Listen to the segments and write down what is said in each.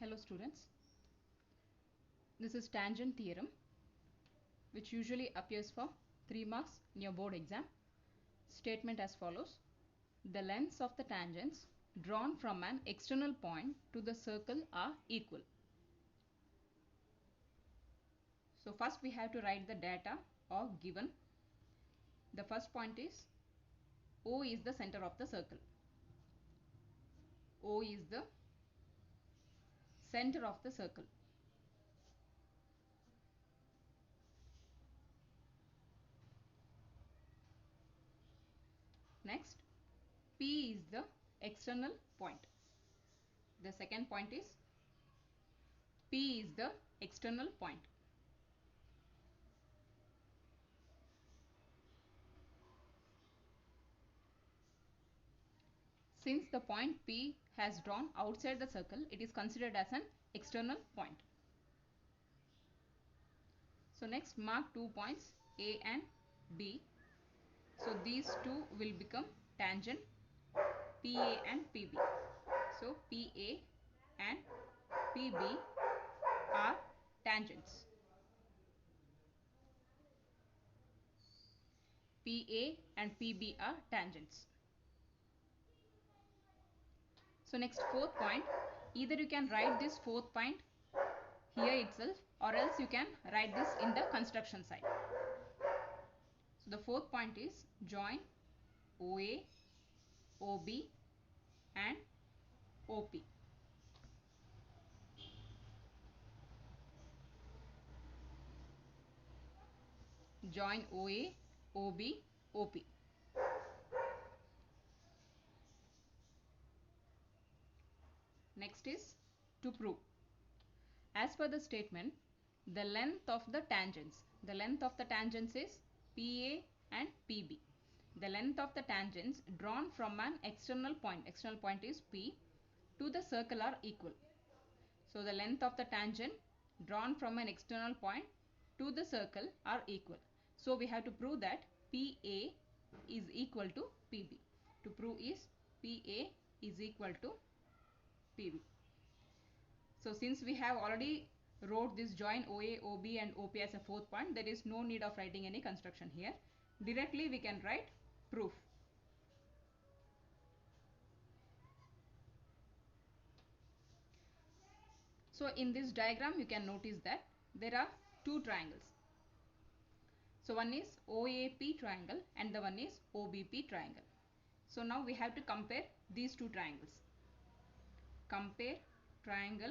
Hello students, this is tangent theorem which usually appears for 3 marks in your board exam. Statement as follows: the lengths of the tangents drawn from an external point to the circle are equal. So first we have to write the data or given. The first point is O is the center of the circle. O is the center of the circle. Next, P is the external point. The second point is P is the external point. Since the point P has drawn outside the circle, it is considered as an external point. So next, mark 2 points A and B. So these two will become tangent, PA and PB. So PA and PB are tangents. PA and PB are tangents. So next, fourth point, either you can write this fourth point here itself or else you can write this in the construction side. So the fourth point is join OA, OB and OP. Join OA, OB, OP. Next is to prove. As per the statement, the length of the tangents is PA and PB. The length of the tangents drawn from an external point is P, to the circle are equal. So the length of the tangent drawn from an external point to the circle are equal. So we have to prove that PA is equal to PB. To prove is PA is equal to PB. So since we have already wrote this join OA, OB and OP as a fourth point, there is no need of writing any construction here. Directly we can write proof. So in this diagram you can notice that there are two triangles. So one is OAP triangle and the one is OBP triangle. So now we have to compare these two triangles. Compare triangle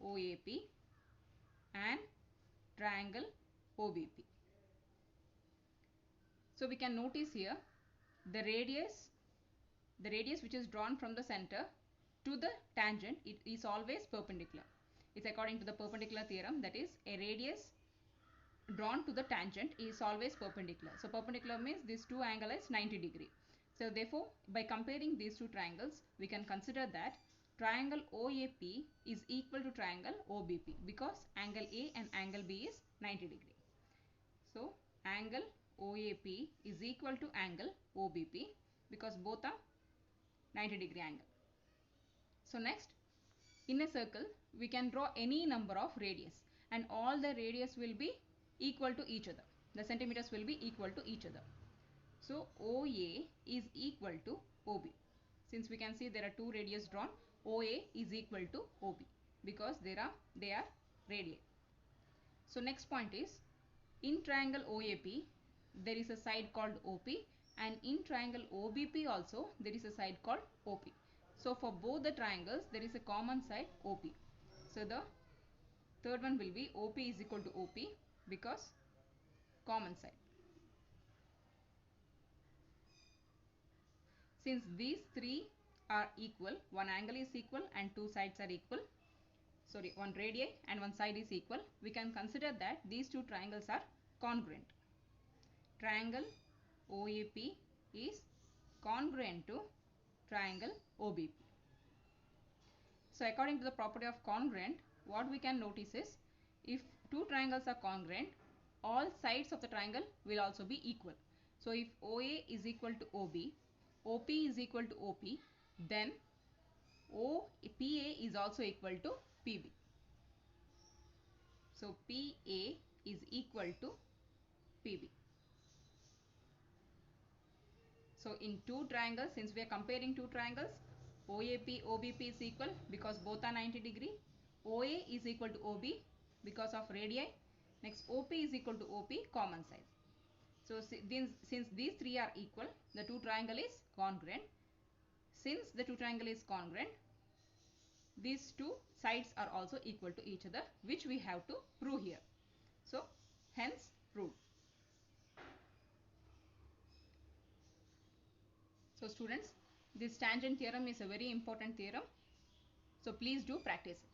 OAP and triangle OBP. So we can notice here the radius which is drawn from the center to the tangent, it is always perpendicular. It's according to the perpendicular theorem, that is a radius drawn to the tangent is always perpendicular. So perpendicular means these two angles is 90 degree. So therefore by comparing these two triangles we can consider that triangle OAP is equal to triangle OBP because angle A and angle B is 90 degree. So angle OAP is equal to angle OBP because both are 90 degree angle. So next, in a circle we can draw any number of radius and all the radius will be equal to each other. The centimeters will be equal to each other. So OA is equal to OB. Since we can see there are two radius drawn, OA is equal to OB because they are radii. So next point is, in triangle OAP there is a side called OP and in triangle OBP also there is a side called OP. So for both the triangles there is a common side OP. So the third one will be OP is equal to OP because common side. Since these three are equal, one angle is equal and two sides are equal, one radii and one side is equal, we can consider that these two triangles are congruent. Triangle OAP is congruent to triangle OBP. So according to the property of congruent, what we can notice is, if two triangles are congruent, all sides of the triangle will also be equal. So if OA is equal to OB, OP is equal to OP, then PA is also equal to PB. So PA is equal to PB. So in two triangles, since we are comparing two triangles, OAP, OBP is equal because both are 90 degree. OA is equal to OB because of radii. Next OP is equal to OP, common side. So since these three are equal, the two triangle is congruent. Since the two triangle is congruent, these two sides are also equal to each other, which we have to prove here. So hence proved. So students, this tangent theorem is a very important theorem. So please do practice it.